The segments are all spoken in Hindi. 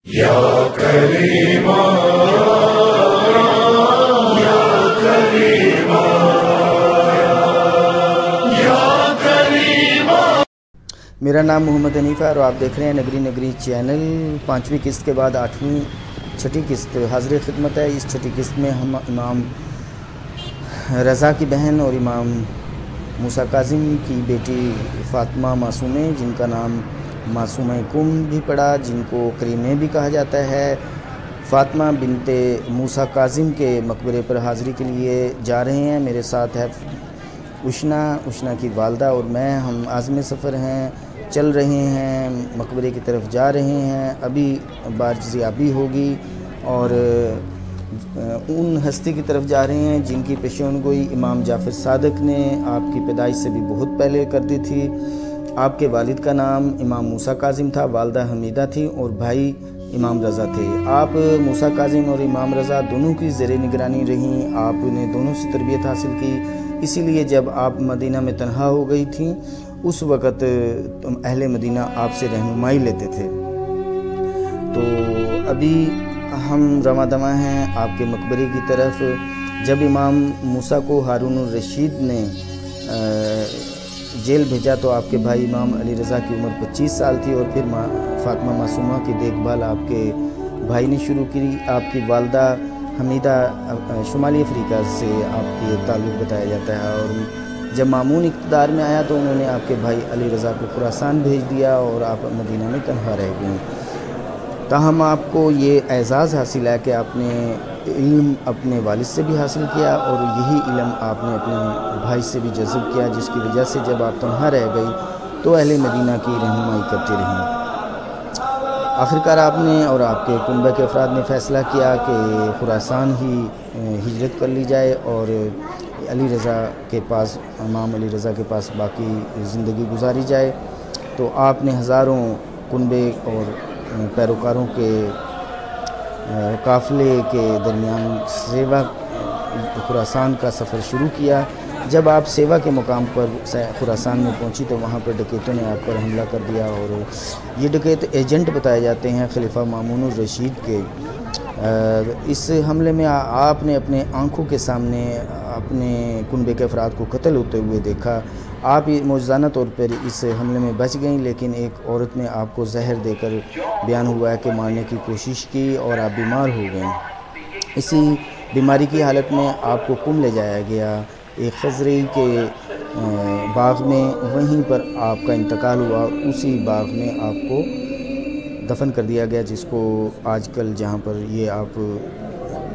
या करीमा या करीमा या करीमा। मेरा नाम मोहम्मद हनीफ है और आप देख रहे हैं नगरी नगरी चैनल। 5वीं किस्त के बाद 8वीं छठी किस्त हाज़िर खिदमत है। इस छठी किस्त में हम इमाम रज़ा की बहन और इमाम मूसा काज़िम की बेटी फ़ातिमा मासूमे, जिनका नाम मासूमा कुम भी पड़ा, जिनको करीमे भी कहा जाता है, फ़ातिमा बिनते मूसा काज़िम के मकबरे पर हाज़िरी के लिए जा रहे हैं। मेरे साथ है उशना की वालदा और मैं। हम आज़म सफ़र हैं, चल रहे हैं, मकबरे की तरफ जा रहे हैं। अभी बारजियाबी होगी और उन हस्ती की तरफ जा रहे हैं जिनकी पेशेनगोई इमाम जाफ़र सादिक ने आपकी पैदाइश से भी बहुत पहले कर दी थी। आपके वालिद का नाम इमाम मूसा काज़िम था, वालदा हमीदा थी और भाई इमाम रज़ा थे। आप मूसा काज़िम और इमाम रज़ा दोनों की ज़ेरे निगरानी रहीं। आपने दोनों से तरबियत हासिल की। इसीलिए जब आप मदीना में तन्हा हो गई थी उस वक़्त अहले मदीना आपसे रहनुमाई लेते थे। तो अभी हम रवां दवा हैं आपके मकबरे की तरफ। जब इमाम मूसा को हारून रशीद ने जेल भेजा तो आपके भाई इमाम अली रज़ा की उम्र 25 साल थी और फिर फ़ातिमा मासूमा की देखभाल आपके भाई ने शुरू की। आपकी वालदा हमीदा शुमाली अफ्रीका से आपके ताल्लुक़ बताया जाता है और जब मामून इक़्तिदार में आया तो उन्होंने आपके भाई अली रज़ा को खुरासान भेज दिया और आप मदीना में तन्हा रह गई। ताहम आपको ये एज़ाज़ हासिल है कि आपने इल्म अपने वालिद से भी हासिल किया और यही इल्म आपने अपने भाई से भी जज़ब किया, जिसकी वजह से जब आप तन्हा रह गई तो अहले मदीना की रहनुमाई करती रहीं। आखिरकार आपने और आपके कुनबे के अफराद ने फ़ैसला किया कि खुरासान ही हिजरत कर ली जाए और अली रज़ा के पास, इमाम अली रज़ा के पास बाकी ज़िंदगी गुजारी जाए। तो आपने हज़ारों कुनबे और पैरोकारों के काफ़िले के दरमियान सेवा खुरासान का सफ़र शुरू किया। जब आप सेवा के मुकाम पर खुरासान में पहुंची तो वहां पर डकैतों ने आप पर हमला कर दिया और ये डकैत एजेंट बताए जाते हैं खलीफा मामून रशीद के। इस हमले में आपने अपने आँखों के सामने अपने कुनबे के अफराद को कत्ल होते हुए देखा। आप मौजूदाना तौर पर इस हमले में बच गईं, लेकिन एक औरत ने आपको जहर देकर बयान हुआ है कि मारने की कोशिश की और आप बीमार हो गए। इसी बीमारी की हालत में आपको कुम ले जाया गया एक खजरे के बाग में। वहीं पर आपका इंतकाल हुआ, उसी बाग में आपको दफन कर दिया गया, जिसको आजकल जहाँ पर ये आप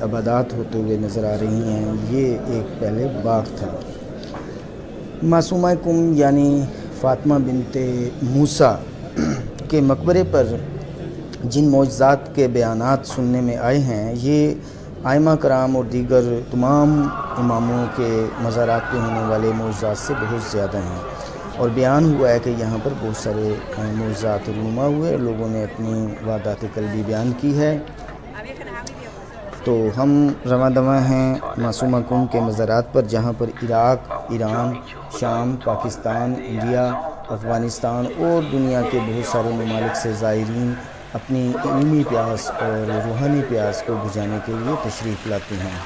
इबादत होते हुए नज़र आ रही हैं, ये एक पहले बाग था। मासूमा कुम यानी फ़ातिमा बिनते मूसा के मकबरे पर जिन मौजज़ात के बयानात सुनने में आए हैं, ये आइमा कराम और दीगर तमाम इमामों के मज़ारात पे होने वाले मौजज़ात से बहुत ज़्यादा हैं और बयान हुआ है कि यहाँ पर बहुत सारे मौजज़ात रूनुमा हुए, लोगों ने अपनी वारदात क़ल्बी बयान की है। तो हम रवां दवा हैं मासूमा कुम के मज़ारात पर, जहाँ पर इराक़, ईरान, शाम, पाकिस्तान, इंडिया, अफ़गानिस्तान और दुनिया के बहुत सारे ममालिक से ज़ायरीन अपनी इल्मी प्यास और रूहानी प्यास को बुझाने के लिए तशरीफ़ लाते हैं।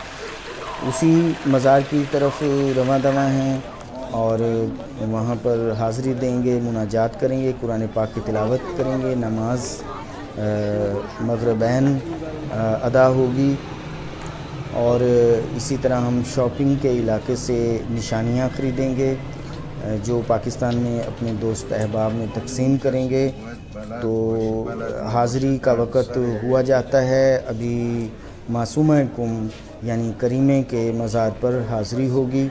उसी मज़ार की तरफ रवां दवा हैं और वहाँ पर हाज़िरी देंगे, मुनाजात करेंगे, कुरान पाक की तिलावत करेंगे, नमाज मग़रिबैन अदा होगी और इसी तरह हम शॉपिंग के इलाके से निशानियाँ ख़रीदेंगे जो पाकिस्तान में अपने दोस्त अहबाब में तकसीम करेंगे। तो हाज़िरी का वक़्त हुआ जाता है। अभी मासूमा कुम यानी करीमे के मज़ार पर हाज़िरी होगी।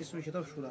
इसमें किताब शूरा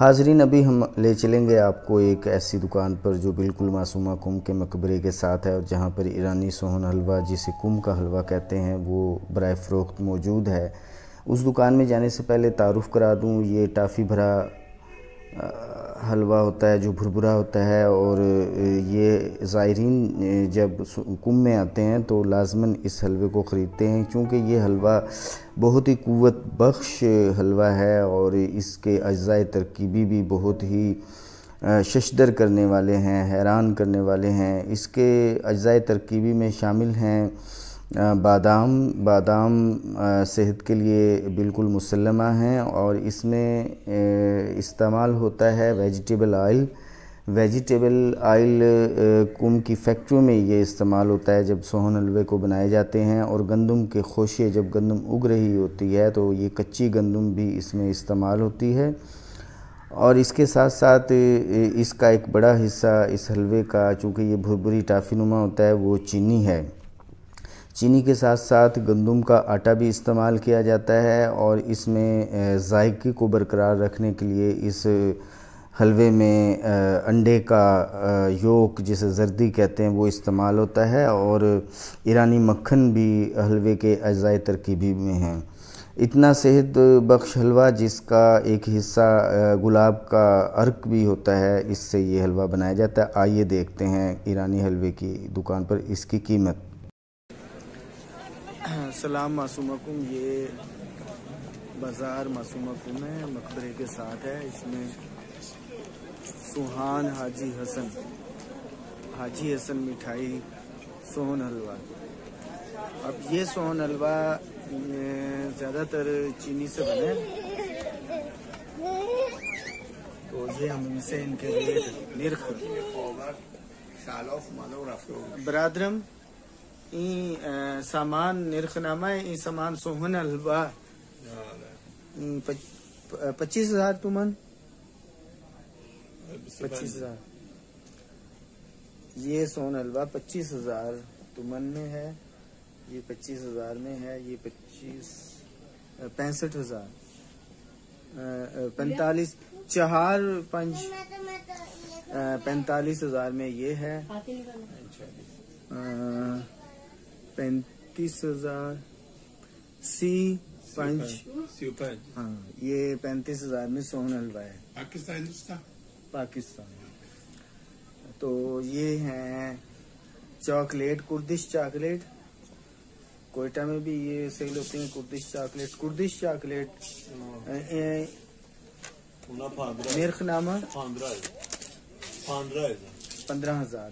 हाजरीन, अभी हम ले चलेंगे आपको एक ऐसी दुकान पर जो बिल्कुल मासूमा कुम के मकबरे के साथ है और जहाँ पर ईरानी सोहन हलवा, जिसे कुम का हलवा कहते हैं, वो बराए फ़रोख्त मौजूद है। उस दुकान में जाने से पहले तारुफ़ करा दूँ, ये टाफ़ी भरा हलवा होता है जो भुरभुरा होता है, और ये ज़ायरीन जब कुम में आते हैं तो लाज़मन इस हलवे को ख़रीदते हैं, क्योंकि ये हलवा बहुत ही क़ुव्वत बख्श हलवा है और इसके अज्ज़ाए तरकीबी भी बहुत ही शशदर करने वाले हैं, हैरान करने वाले हैं। इसके अज्ज़ाए तरकीबी में शामिल हैं बादाम सेहत के लिए बिल्कुल मुसल्लमा हैं, और इसमें इस्तेमाल होता है वेजिटेबल आयल। कुम की फैक्ट्रियों में ये इस्तेमाल होता है जब सोहन हलवे को बनाए जाते हैं, और गंदम के खोशे जब गंदम उग रही होती है तो ये कच्ची गंदम भी इसमें इस्तेमाल होती है। और इसके साथ साथ इसका एक बड़ा हिस्सा इस हलवे का, चूँकि ये भुरभुरी टाफ़ी नुमा होता है, वो चीनी है। चीनी के साथ साथ गंदम का आटा भी इस्तेमाल किया जाता है, और इसमें जायके को बरकरार रखने के लिए इस हलवे में अंडे का योक, जिसे जर्दी कहते हैं, वो इस्तेमाल होता है, और ईरानी मक्खन भी हलवे के अज्ज़ाए तरकीबी में हैं। इतना सेहत बख्श हलवा जिसका एक हिस्सा गुलाब का अर्क भी होता है, इससे ये हलवा बनाया जाता है। आइए देखते हैं ईरानी हलवे की दुकान पर इसकी कीमत। सलाम मासूमाकुम, ये बाज़ार मासूमाकुम है, मकबरे के साथ है। इसमें सुहान हाजी हसन मिठाई सोहन हलवा। अब ये सोहन हलवा ज़्यादातर चीनी से बने, तो ये हम इनसे इनके निर्ख बरादरम ई सामान निर्खनामा है। ई सामान सोहन हलवा 25,000 तुमन 25,000। ये सोहन हलवा 25,000 तुमन में है, ये 25,000 में है, ये 65,000 45 4 5 45,000 में ये है। 35,000 सी 5। हाँ, ये 35,000 में सोहन हलवा है। पाकिस्तान। तो ये हैं चॉकलेट, कुर्दिश चॉकलेट। कोयटा में भी ये सेल होते हैं कुर्दिश चॉकलेट। कुर्दिश चॉकलेट निर्खनामा 15,000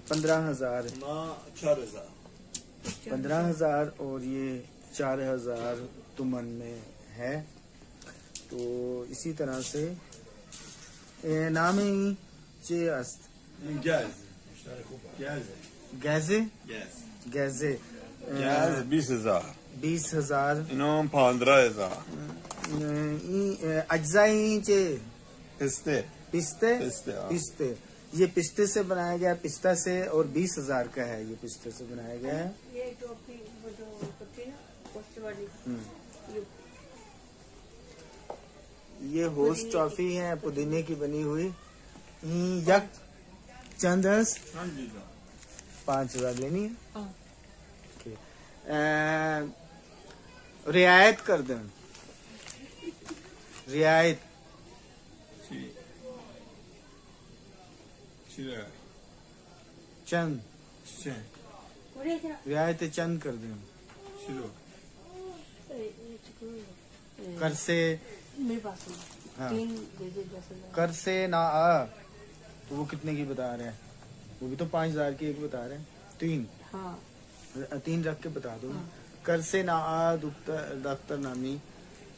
15,000 और ये 4,000 तुमन में है। तो इसी तरह से नाम ही चे अस्त गैजे 20,000 इनाम 15,000 अज्जाई चे पिस्ते हाँ। ये पिस्ते से बनाया गया, पिस्ता से, और 20,000 का है। ये पिस्ते से बनाया गया है। ये टोपी वो जो होती है ना पोस्ट वाली, ये होस्ट टॉफी है पुदीने की बनी हुई। यक चंद 5,000 लेनी है। रियायत कर दें, रियायत चंद उरे जा रियायत चंद कर दें कर से मेरे पास नहीं। हाँ। 3 दे दे 10,000 कर से ना आ तो वो कितने की बता रहे हैं? वो भी तो 5,000 की एक बता रहे हैं। 3 हाँ 3 रख के बता दो। कर से ना आ दफ्तर नामी,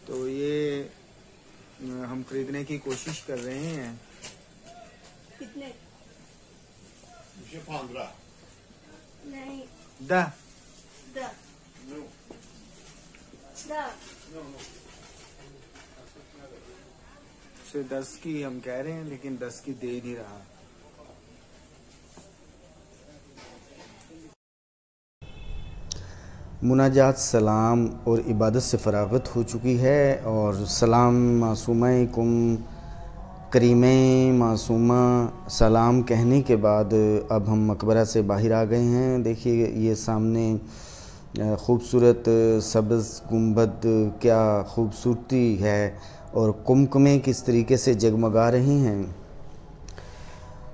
तो ये हम खरीदने की कोशिश कर रहे हैं। कितने नहीं दा दा दा से 10 की हम कह रहे हैं, लेकिन 10 की दे ही नहीं रहा। मुनाजात सलाम और इबादत से फ़रागत हो चुकी है, और सलाम मासूमा कुम करीमे मासूमा सलाम कहने के बाद अब हम मकबरा से बाहर आ गए हैं। देखिए ये सामने ख़ूबसूरत सब्ज़ गुंबद, क्या ख़ूबसूरती है, और कुमकुमे किस तरीके से जगमगा रही हैं।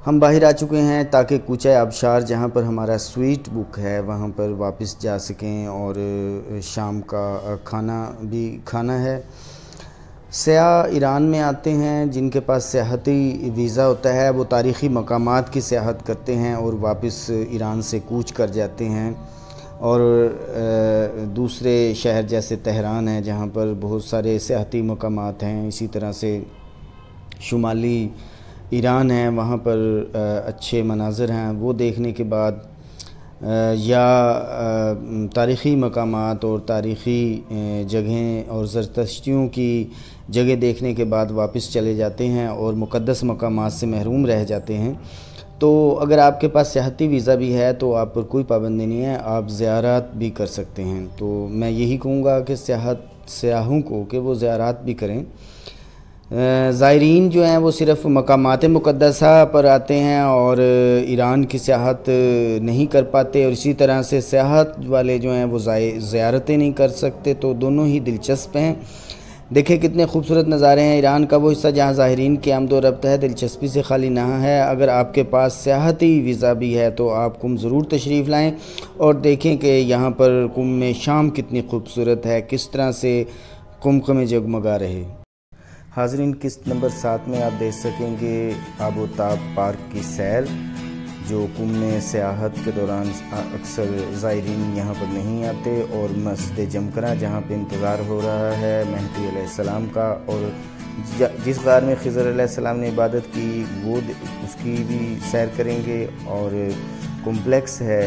हम बाहर आ चुके हैं ताकि कूचा आबशार, जहाँ पर हमारा स्वीट बुक है, वहाँ पर वापस जा सकें और शाम का खाना भी खाना है। सयाह ईरान में आते हैं, जिनके पास सियाहती वीज़ा होता है, वो तारीख़ी मकामात की सियाहत करते हैं और वापस ईरान से कूच कर जाते हैं, और दूसरे शहर जैसे तेहरान है जहाँ पर बहुत सारे सियाहती मकामात हैं। इसी तरह से शुमाली ईरान है, वहाँ पर अच्छे मनाज़र हैं, वो देखने के बाद या तारीख़ी मकामात और तारीख़ी जगहें और ज़रतश्तियों की जगह देखने के बाद वापस चले जाते हैं और मुक़द्दस मकामात से महरूम रह जाते हैं। तो अगर आपके पास सियाहती वीज़ा भी है तो आप पर कोई पाबंदी नहीं है, आप ज़ियारत भी कर सकते हैं। तो मैं यही कहूँगा कि सयाहों को कि वो ज़ियारत भी करें। ज़ायरीन जो हैं वो सिर्फ़ मकामात मुक़द्दसा पर आते हैं और ईरान की सियाहत नहीं कर पाते, और इसी तरह से सियाहत वाले जो हैं वो ज़ियारतें नहीं कर सकते। तो दोनों ही दिलचस्प हैं। देखिए कितने खूबसूरत नज़ारे हैं। ईरान का वो हिस्सा जहाँ ज़ायरीन की आमद व रफ्त है दिलचस्पी से खाली ना है। अगर आपके पास सियाहती वीज़ा भी है तो आप कुम ज़रूर तशरीफ़ लाएँ और देखें कि यहाँ पर कुम में शाम कितनी खूबसूरत है, किस तरह से कुमकुमे जगमगा रहे। हाज़रीन, किस्त नंबर 7 में आप देख सकेंगे आबोताब पार्क की सैर, जो कुम में सियाहत के दौरान अक्सर ज़ायरीन यहाँ पर नहीं आते, और मस्जिद जमकरा जहाँ पे इंतज़ार हो रहा है मेहदी अलैहिस्सलाम का, और जिस गार में खिज़र अलैहिस्सलाम ने इबादत की वो उसकी भी सैर करेंगे। और कॉम्प्लेक्स है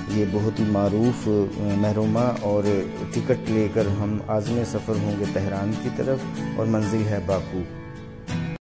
ये बहुत ही मारूफ़ महरूमा, और टिकट लेकर हम आज़म सफ़र होंगे तेहरान की तरफ, और मंजिल है बाकू।